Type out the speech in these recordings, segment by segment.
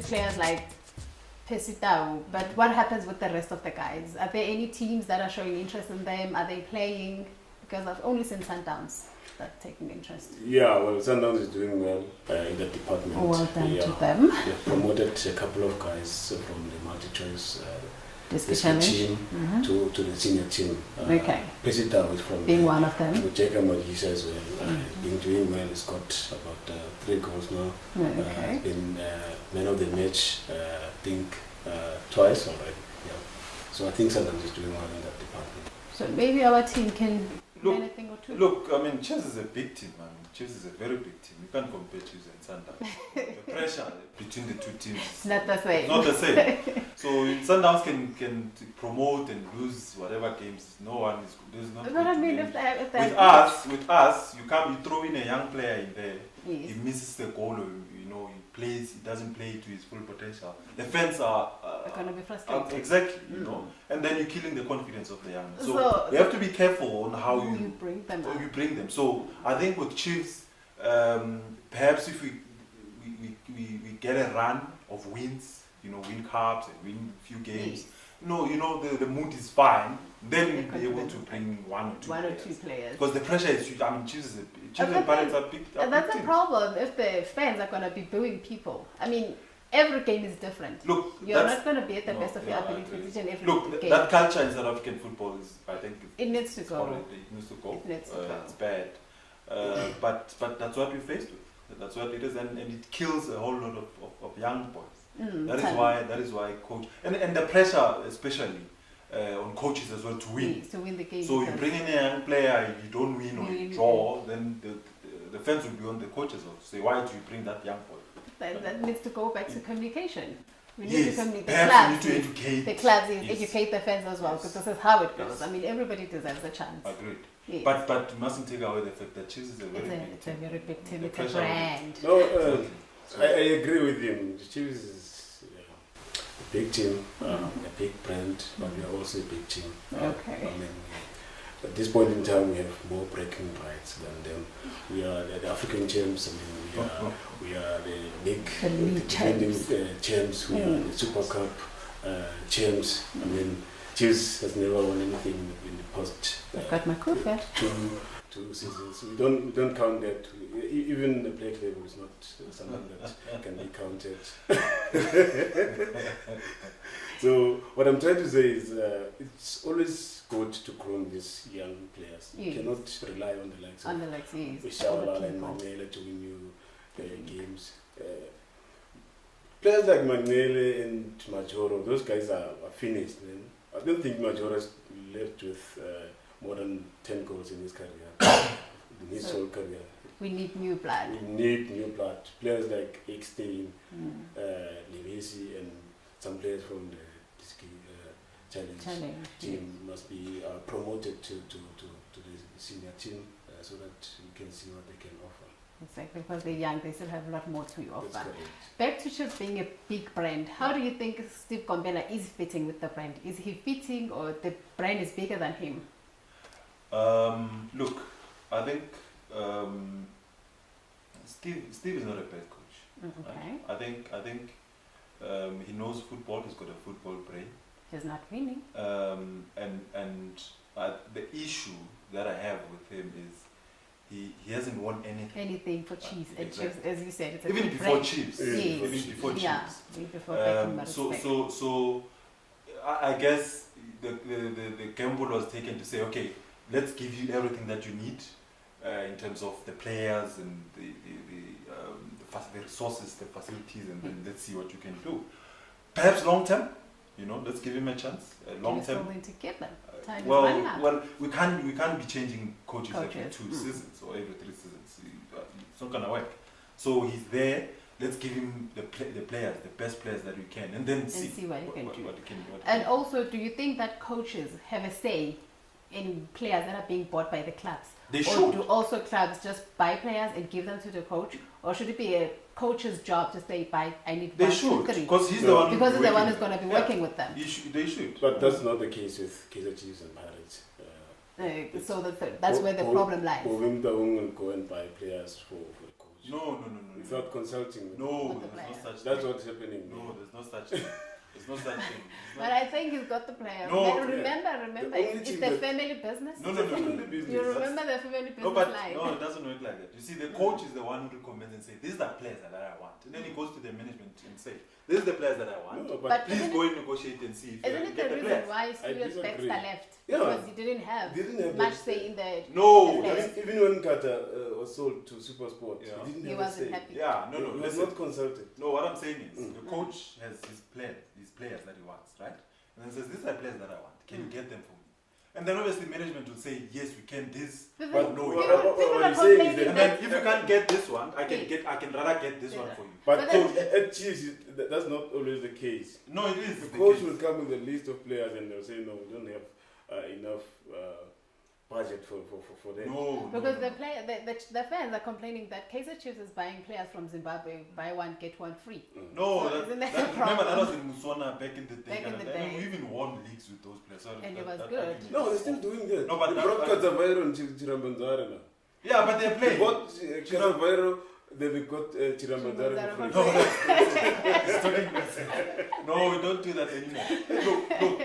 players like Pesitao, but what happens with the rest of the guys? Are there any teams that are showing interest in them? Are they playing? Because I've only seen Sundowns that are taking interest. Yeah, well, Sundowns is doing well in that department. Well done to them. They've promoted a couple of guys from the multi-choice Diski team to the senior team. Okay. Pesitao is from being one of them. Jacob Modisa as well. Been doing well. He's got about 3 goals now. Okay. Been man of the match, I think, twice already. Yeah. So I think Sundowns is doing well in that department. So maybe our team can do anything or two. Look, I mean, Chiefs is a big team. I mean, Chiefs is a very big team. You can't compare Chiefs and Sundowns. The pressure between the two teams It's not the same. not the same. So Sundowns can promote and lose whatever games. No one is. There's not. But I mean, if they With us, you throw in a young player in there. Yes. He misses the goal, or he doesn't play to his full potential. The fans are going to be frustrated. exactly, and then you're killing the confidence of the young. So So you have to be careful on how you bring them up. you bring them. So I think with Chiefs, perhaps if we get a run of wins, win cups and win a few games. Yes. The mood is fine. Then They're we'll be able to confident. bring one or two players. Because Because the pressure is huge. I mean, Chiefs and Pirates are big. and that's big a teams. problem if the fans are going to be booing people. I mean, every game is different. Look, You're that's- not going to be at the no, best of yeah, your I ability agree. each and every Look, game. that culture in South African football is, I think, It needs to go. It needs to go. It needs to go. It's bad. But that's what we're faced with. That's what it is, and it kills a whole lot of young boys. That is why coach and the pressure especially on coaches as well to win. Yes, to win the game. So you because bring in a young player, if you don't win or you draw, then the fans will be on the coaches also. Say, why do you bring that young boy? that needs to go back to communication. We need Yes, to communicate. perhaps we need to educate. The clubs Yes. educate the fans as well, Yes. because this is how it goes. Yes. I mean, everybody deserves a chance. Agreed. Yes. But you mustn't take away the fact that Chiefs is a very big It's a team. very big team. The It's a pressure brand. No, I agree with him. The Chiefs is a big team, a big brand, but we are also a big team. Okay. I mean, at this point in time, we have more bragging rights than them. We are the African champs. I mean, we are the league The league defending champs. champs. We are the Super Cup champs. I mean, Chiefs has never won anything in the past. I've got my cool hat. Two seasons. We don't count that. Even the black label is not something that can be counted. So what I'm trying to say is, it's always good to groom these young players. You Yes. cannot rely on the likes On of the legs, yes. Shawala Other and people. Magnele to win you games. Players like Magnele and Majoro, those guys are finished, man. I don't think Majoro is left with more than 10 goals in his career, in his whole career. We need new blood. We need new blood. Players like Eckstein, Levesi, and some players from the Diski Challenge team must be promoted to the senior team so that we can see what they can offer. Exactly, because they're young, they still have a lot more to That's offer. correct. Back to Chiefs being a big brand, how do you think Steve Gombela is fitting with the brand? Is he fitting, or the brand is bigger than him? Look, I think Steve is not a bad coach. Okay. I think he knows football. He's got a football brain. He's not winning. And the issue that I have with him is he hasn't won anything. For Chiefs. And Exactly. Chiefs, as you said, it's a Even big before brand. Chiefs. Yes. Even before Yeah, Chiefs. even before Beckham, So I guess the gamble was taken to say, okay, let's give you everything that you need in terms of the players and the resources, the facilities, and then let's see what you can do. Perhaps long term, let's give him a chance. Long You're still term. going to get them. Time is running out. Well, we can't be changing coaches every Coaches. 2 seasons or every 3 seasons. It's not gonna work. So he's there. Let's give him the players, the best players that we can, and then see what he can do. What he can. And also, do you think that coaches have a say in players that are being bought by the clubs? They Or should. do also clubs just buy players and give them to the coach? Or should it be a coach's job to say, I need They 1, should, 2, 3? because he's the one. Because he's the one who's working. going to be Yeah. working with them. They should. But that's not the case with Kaizer Chiefs and Pirates. So that's where the problem lies. Bovim will go and buy players for the coach. No. without consulting with No, With the there's no player. such That's thing. what's happening. No, there's no such thing. There's no such thing. It's But not- I think he's got the player. No, Remember, The only it's team the that- family business. No. Family business. You That's- remember the family business No, but line? no, it doesn't work like that. You see, the coach is the one who recommends and say, "These are the players that I want," and then he goes to the management and say, "These are the players that I want. No, But but Please isn't go and negotiate and see if you Isn't can it get the the reason players." why Stuart disagree. Baxter left? Yeah. Because he didn't have Didn't have much that- say in the No, the players. even when Qatar was sold to SuperSport, Yeah. he didn't He have a wasn't say. happy. Yeah, no, He was listen. not consulted. No, what I'm saying is Mm. the coach has his players that he wants, right? And then says, "These are the players that I want. Can you get them for me?" And then obviously management will say, "Yes, we can." This, But but no, people- you can't. people what are he's saying is complaining that- And then if you can't get this one, I Yeah. can rather get this one Yeah. for you. But But coach, at Chiefs, that's not always the case. No, it is. The the coach case. will come with a list of players and they'll say, no, we don't have enough budget for them. No, Because no, the player, the fans are complaining that Kaizer Chiefs is buying players from Zimbabwe, buy one get one free. No, So that, isn't that that, a remember that problem? was in Musona back in the day. Back in the and day. we even won leagues with those players. So And it that- was that good. argument No, they're is still off. doing that. No, but they that- brought but- Katavairo and Chiramanzare now. Yeah, but they're They playing. bought Katavairo, then they got Chiramanzare for free. No, it's talking nonsense. No, we don't do that anymore.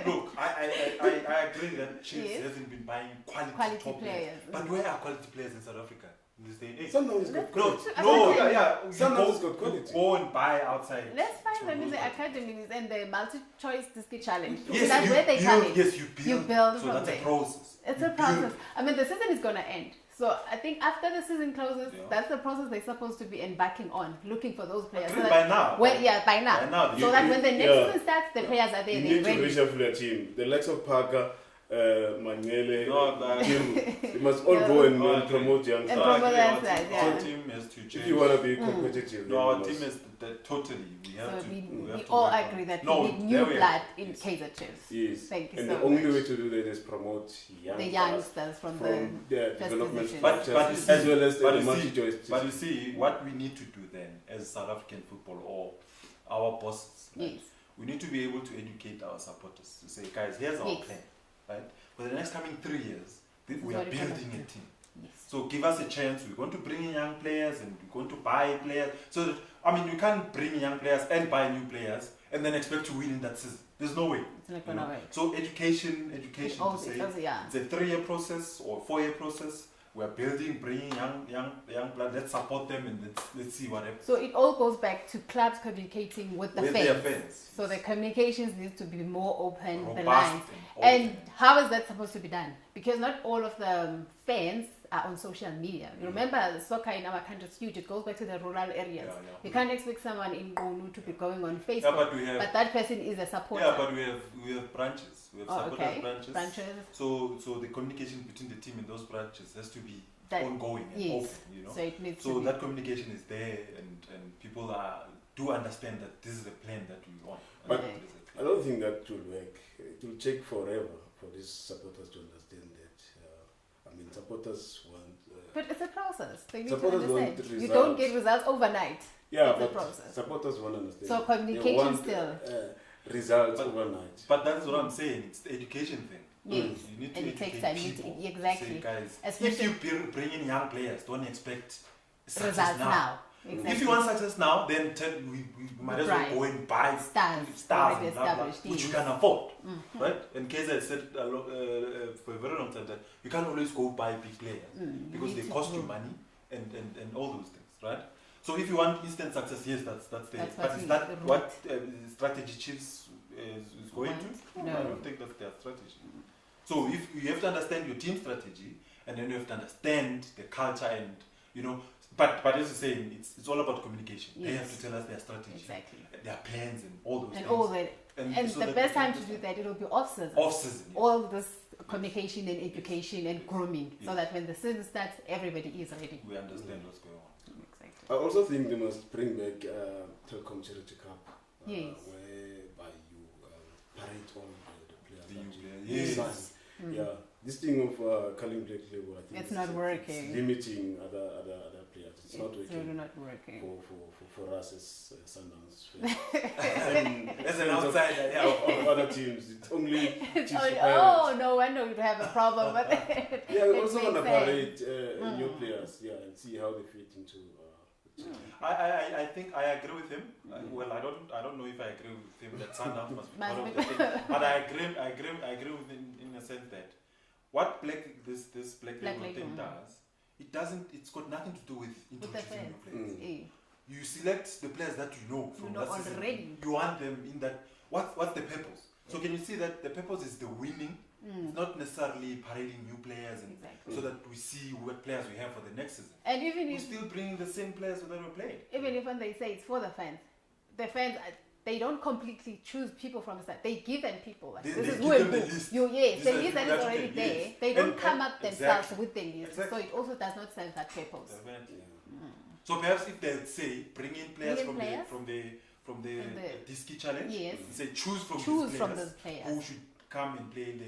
Look. I agree that Chiefs Yes. hasn't been buying quality Players. top players. But where are quality players in South Africa in this day and age? Somehow it's got Let's No, quality. I no, think- yeah. You Somehow it's go, got quality. go and buy outside. Let's find them in the Those- academies and the multi-choice Diski challenge. Yes, That's you where they build. come in. Yes, you build. You build So from that's there. a process. It's You a process. build. I mean, the season is going to end. So I think after the season closes, Yeah. that's the process they're supposed to be embarking on, looking for those players. Agreed, So by that now. by now. By now, So you- that when the next yeah. season starts, the players are there. You They're need to ready. reshuffle your team. The likes of Parker, Manele, No, but- Kim, they must all go and No, I agree. promote young And stars. promote Our young stars, team- yeah. Our team has to change. If you want to be competitive, No, then our you team must- is totally. We have So to. we have to all work on- agree that No, we need new there we are. blood in Yes. Kaizer Chiefs. Yes. Thank you And so the only much. way to do that is promote young The stars youngsters from their first development position. structures, But as well as but the you see- multi-choice. But you see, what we need to do then, as South African football or our bosses, right, Yes. we need to be able to educate our supporters to say, guys, here's our Yes. plan, right? For the next coming 3 years, This we is are what we're gonna building a do. team. Yes. So give us a chance. We're going to bring in young players and we're going to buy players. So that, I mean, you can't bring in young players and buy new players and then expect to win in that season. There's no way. It's not you gonna know. work. So education to Also, say yeah. it's a 3-year process or 4-year process. We're building, bringing young blood. Let's support them and let's see what happens. So it all goes back to clubs communicating with the With fans. their fans. So the communications need to be more open, the Robust lines. and And open. how is that supposed to be done? Because not all of the fans are on social media. You remember, soccer in our country is huge. It goes back to the rural areas. Yeah, yeah. You can't expect someone in Gonu to be going on Facebook. Yeah, but we have. But that person is a supporter. Yeah, but we have branches. We have Oh, supporters okay. branches. Branches. So the communication between the team and those branches has to be That- ongoing and yes. open. You know. So it needs So to be. that communication is there, and people do understand that this is the plan that we want. But And this is I don't think that will work. It will take forever for these supporters to understand that. I mean, supporters want. But it's a process. They need to Supporters want understand. You results. don't get results overnight. Yeah, It's a but process. supporters want to understand. So They communication want, still. results But- overnight. But that's what I'm saying. It's the education thing. Yes. You need to And it takes educate time. You need to- people. exactly. Say, guys, if Especially- you bring in young players, don't expect success Results now. now. Exactly. If you want success now, then we might as well Right. go and buy Stars stars already and blah, blah, established, which you yes. can afford, Mhm. right? And KZ said for a very long time that you can't always go buy big players You because need they to cost you grow. money and all those things, right? So if you want instant success, yes, that's there. That's But what is we- that the what strategy Chiefs is going Want? to? No. I don't think that's their strategy. So if you have to understand your team strategy, and then you have to understand the culture, and you know, but as you're saying, it's all about communication. They have Yes. to tell us their strategy, Exactly. their plans, and all those And things. all that. And so the that best we time can to do that, it'll be off season. off season. All this communication and education and grooming, so Yes. that when the season starts, everybody is ready. We understand what's going on. Exactly. I also think they must bring back Telkom Charity Cup, Yes. whereby you parade all the players. that you Yes. sign. Mm. Yeah, this thing of calling black label, I think It's not working. It's limiting other players. It's not It's really working not working. for us as Sundowns fans. As an outsider, yeah. of other teams, it's only It's Chiefs only- Pirates. oh, no wonder we'd have a problem with it. Yeah, we It also makes want to sense. parade new players, yeah, and see how they fit into the I think I agree with him. Well, I don't know if I agree with him that Sundowns must be part of the thing, but I agree with him in a sense that what this black label thing does, it's got nothing to do with introducing new players. You select the players that you know from that season. Already. You want them in that. What's the purpose? So can you see that the purpose is the winning? It's not necessarily parading new players, and so that we see what players we have for the next season. And even we're still bringing the same players that we played. Even if when they say it's for the fans they don't completely choose people from the side. They give them people. Like, this is who give them the list. the list that is already there. Yes. They don't come up themselves with the list. Exactly. So it also does not serve that purpose. So perhaps if they say bring in players from the Diski challenge, yes. say choose from these players who should come and play in the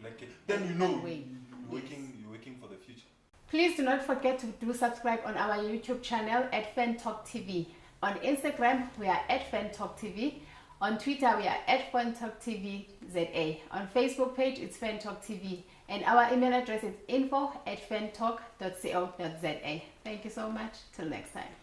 black game, then you know you're working for the future. Please do not forget to subscribe on our YouTube channel at Fan Talk TV. On Instagram, we are at Fan Talk TV. On Twitter, we are at Fan Talk TV ZA. On Facebook page, it's Fan Talk TV. And our email address is info@fantalk.co.za. Thank you so much. Till next time.